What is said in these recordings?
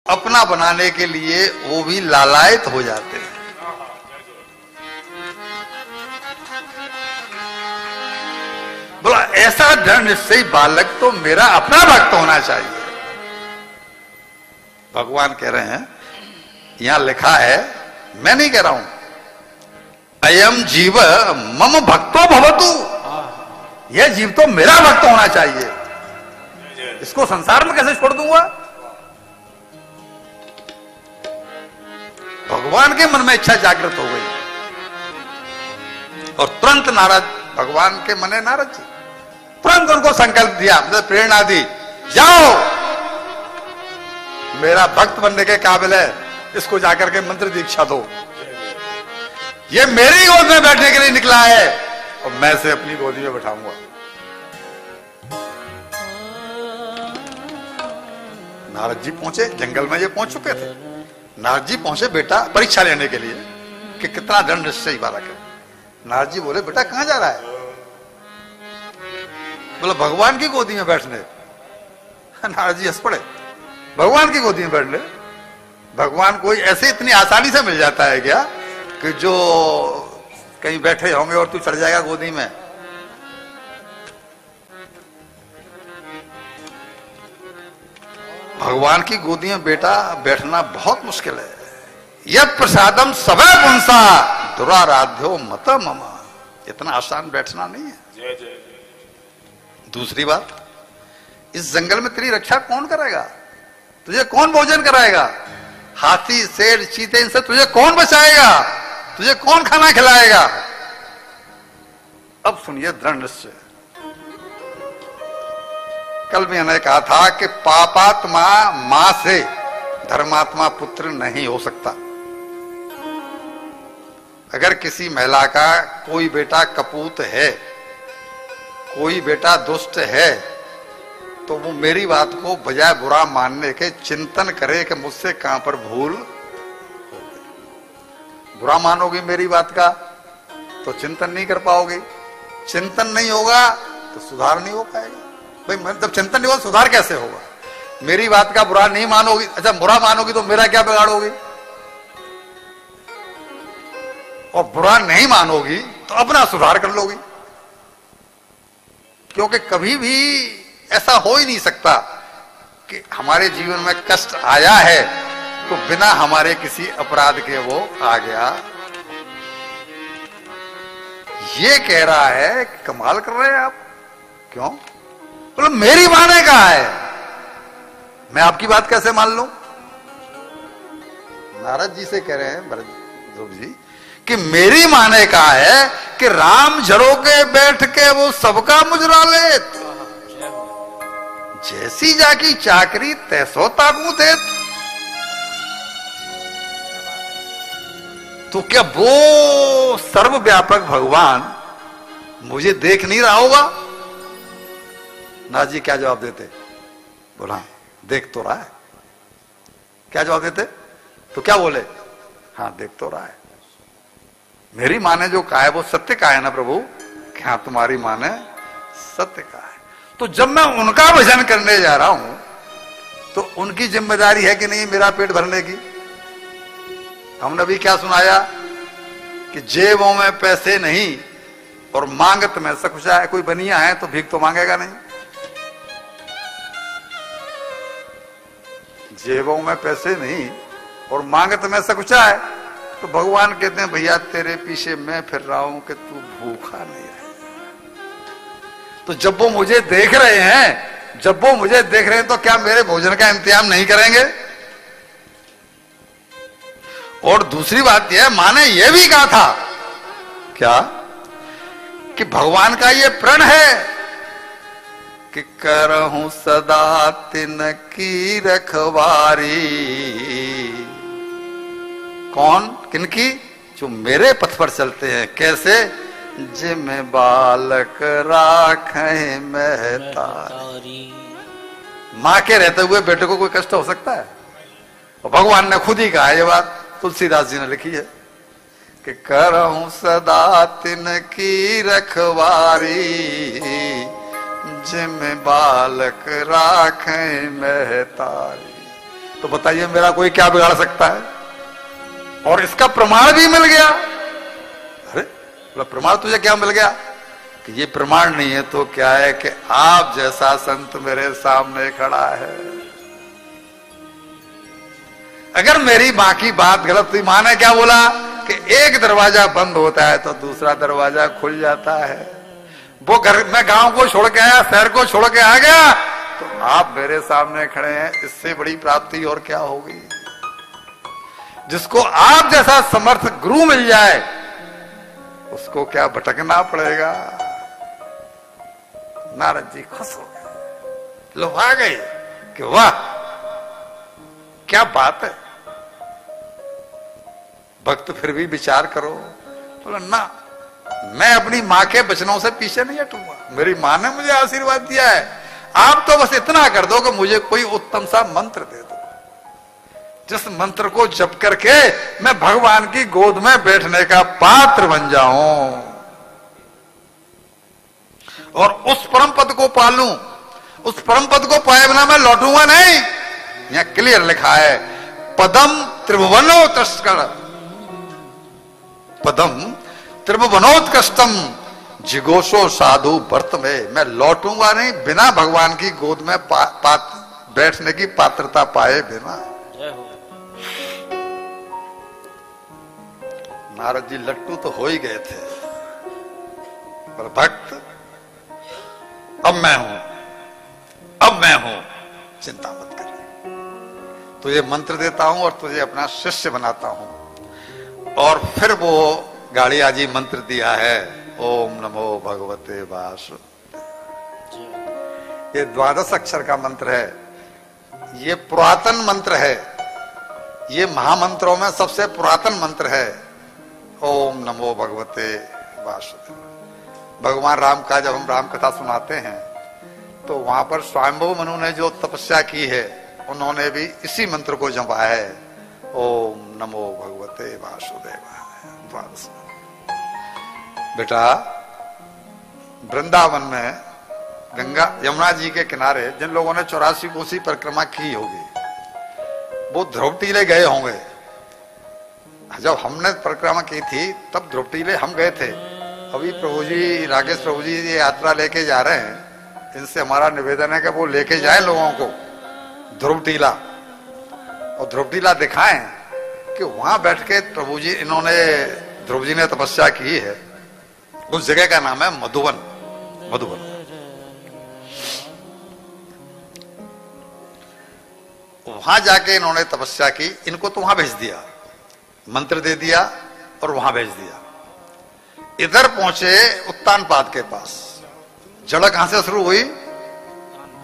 अपना बनाने के लिए वो भी लालायित हो जाते हैं। बोला ऐसा दृढ़ निश्चयी बालक तो मेरा अपना भक्त होना चाहिए। भगवान कह रहे हैं, यहां लिखा है, मैं नहीं कह रहा हूं, अयम जीव मम भक्तो भवतु, यह जीव तो मेरा भक्त होना चाहिए, इसको संसार में कैसे छोड़ दूंगा। भगवान के मन में इच्छा जागृत हो गई और तुरंत नारद, भगवान के मन है नारद जी, तुरंत उनको संकल्प दिया, मतलब प्रेरणा दी, जाओ मेरा भक्त बनने के काबिल है, इसको जाकर के मंत्र दीक्षा दो, ये मेरी गोद में बैठने के लिए निकला है और मैं से अपनी गोदी में बैठाऊंगा। नारद जी पहुंचे, जंगल में ये पहुंच चुके थे। नारद जी पहुंचे बेटा परीक्षा लेने के लिए कि कितना दृढ़ निश्चयी बालक है। नारद जी बोले, बेटा कहां जा रहा है? बोला भगवान की गोदी में बैठने। नारद जी हंस पड़े, भगवान की गोदी में बैठ ले? भगवान कोई ऐसे इतनी आसानी से मिल जाता है क्या कि जो कहीं बैठे होंगे और तू चढ़ जाएगा गोदी में? भगवान की गोदी में बेटा बैठना बहुत मुश्किल है। यह प्रसादम सवै पुंसा दुराराध्यो मत मम, इतना आसान बैठना नहीं है। जय जय। दूसरी बात, इस जंगल में तेरी रक्षा कौन करेगा? तुझे कौन भोजन कराएगा? हाथी शेर चीते इनसे तुझे कौन बचाएगा? तुझे कौन खाना खिलाएगा? अब सुनिए दृढ़ निश्चय। कल मैंने कहा था कि पापात्मा मां से धर्मात्मा पुत्र नहीं हो सकता। अगर किसी महिला का कोई बेटा कपूत है, कोई बेटा दुष्ट है, तो वो मेरी बात को बजाय बुरा मानने के चिंतन करे कि मुझसे कहां पर भूल हो गई। बुरा मानोगी मेरी बात का तो चिंतन नहीं कर पाओगे, चिंतन नहीं होगा तो सुधार नहीं हो पाएगा। भाई जब चिंतन नहीं होगा सुधार कैसे होगा? मेरी बात का बुरा नहीं मानोगी, अच्छा बुरा मानोगी तो मेरा क्या बिगाड़ोगी? और बुरा नहीं मानोगी तो अपना सुधार कर लोगी। क्योंकि कभी भी ऐसा हो ही नहीं सकता कि हमारे जीवन में कष्ट आया है तो बिना हमारे किसी अपराध के वो आ गया। ये कह रहा है, कमाल कर रहे हैं आप, क्यों? बोलो मेरी मां ने कहा है, मैं आपकी बात कैसे मान लूं? नारद जी से कह रहे हैं भरत ध्रुव जी कि मेरी मां ने कहा है कि राम झरो के बैठ के वो सबका मुजरा ले, जैसी जाकी चाकरी तैसो ताकू दे। तो क्या वो सर्वव्यापक भगवान मुझे देख नहीं रहा होगा? नाथ जी क्या जवाब देते? बोला देख तो रहा है। क्या जवाब देते? तो क्या बोले? हाँ देख तो रहा है। मेरी मां ने जो कहा है वो सत्य कहा है ना प्रभु? कि हाँ तुम्हारी मां ने सत्य कहा है। तो जब मैं उनका भजन करने जा रहा हूं तो उनकी जिम्मेदारी है कि नहीं मेरा पेट भरने की? हमने भी क्या सुनाया कि जेबों में पैसे नहीं और मांगत में सकुचा है। कोई बनिया है तो भीख तो मांगेगा नहीं। जेबों में पैसे नहीं और मांगत में सकुचा है तो भगवान कहते हैं भैया तेरे पीछे मैं फिर रहा हूं कि तू भूखा नहीं रहे। तो जब वो मुझे देख रहे हैं, जब वो मुझे देख रहे हैं तो क्या मेरे भोजन का इंतजाम नहीं करेंगे? और दूसरी बात यह, मां ने यह भी कहा था क्या कि भगवान का ये प्रण है कि करहूं सदा तिनकी रखवारी। कौन? किनकी? जो मेरे पथ पर चलते हैं। कैसे? जिम्मे बालक राखें महतारी। मां के रहते हुए बेटे को कोई कष्ट हो सकता है? और भगवान ने खुद ही कहा ये बात, तुलसीदास जी ने लिखी है कि करहूं सदा तिनकी रखवारी, जिम्मे बालक राखें महतारी। तो बताइए मेरा कोई क्या बिगाड़ सकता है? और इसका प्रमाण भी मिल गया। अरे प्रमाण तुझे क्या मिल गया? कि ये प्रमाण नहीं है तो क्या है कि आप जैसा संत मेरे सामने खड़ा है। अगर मेरी मां की बात गलत थी, मां ने क्या बोला कि एक दरवाजा बंद होता है तो दूसरा दरवाजा खुल जाता है। वो घर, मैं गांव को छोड़ के आया, शहर को छोड़ के आ गया, तो आप मेरे सामने खड़े हैं, इससे बड़ी प्राप्ति और क्या होगी? जिसको आप जैसा समर्थ गुरु मिल जाए उसको क्या भटकना पड़ेगा? नारद जी खुश हो गए, लोग आ गए कि वाह क्या बात है। भक्त फिर भी विचार करो। बोला ना, मैं अपनी मां के वचनों से पीछे नहीं हटूंगा। मेरी मां ने मुझे आशीर्वाद दिया है, आप तो बस इतना कर दो कि मुझे कोई उत्तम सा मंत्र दे दो, जिस मंत्र को जप करके मैं भगवान की गोद में बैठने का पात्र बन जाऊं और उस परम पद को पालूं। उस परम पद को पाए बिना मैं लौटूंगा नहीं। यहां क्लियर लिखा है, पदम त्रिभुवनोत्कृष्टम, पदम त्रिभुवनोत्कृष्टम जिगोषो साधु वर्त में। मैं लौटूंगा नहीं बिना भगवान की गोद में बैठने की पात्रता पाए बिना। नारद जी लट्टू तो हो ही गए थे, पर भक्त अब मैं हूं, चिंता मत कर, तुझे मंत्र देता हूं और तुझे अपना शिष्य बनाता हूं। और फिर वो गाड़िया जी मंत्र दिया है, ओम नमो भगवते वासुदेवाय। ये 12 अक्षर का मंत्र है, ये पुरातन मंत्र है, ये महामंत्रों में सबसे पुरातन मंत्र है। ओम नमो भगवते वासुदेवाय। भगवान राम का जब हम राम कथा सुनाते हैं तो वहां पर स्वयंभू मनु ने जो तपस्या की है, उन्होंने भी इसी मंत्र को जपा है, ओम नमो भगवते वासुदेवाय। बेटा, वृंदावन में गंगा यमुना जी के किनारे जिन लोगों ने 84 कोसी परिक्रमा की होगी, वो ध्रुवटीले गए होंगे। जब हमने परिक्रमा की थी तब ध्रुवटीले हम गए थे। अभी प्रभु जी, राकेश प्रभु जी ये यात्रा लेके जा रहे हैं, इनसे हमारा निवेदन है कि वो लेके जाए लोगों को ध्रुवटीला, और ध्रुवटीला दिखाएं कि वहां बैठ के प्रभु जी, इन्होंने ध्रुव जी ने तपस्या की है। उस जगह का नाम है मधुवन। मधुवन वहां जाके इन्होंने तपस्या की, इनको तो वहां भेज दिया, मंत्र दे दिया और वहां भेज दिया। इधर पहुंचे उत्तानपाद के पास। जड़ कहां से शुरू हुई?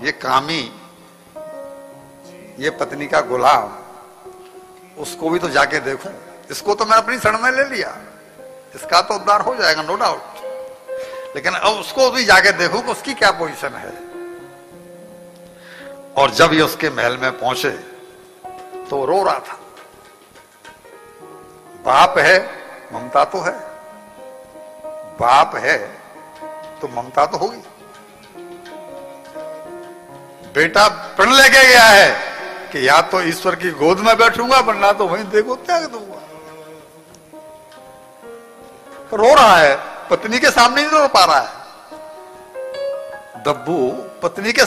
ये कामी, ये पत्नी का गुलाम, उसको भी तो जाके देखूं। इसको तो मैं अपनी शरण में ले लिया, इसका तो उद्धार हो जाएगा नो डाउट, लेकिन अब उसको भी जाके देखूं कि उसकी क्या पोजीशन है। और जब ये उसके महल में पहुंचे तो रो रहा था। बाप है, ममता तो है, बाप है तो ममता तो होगी। बेटा प्रण लेके गया है कि या तो ईश्वर की गोद में बैठूंगा, वरना तो वहीं देखो त्याग दूंगा। तो रो रहा है, पत्नी के सामने नहीं रो पा रहा है। दब्बू पत्नी के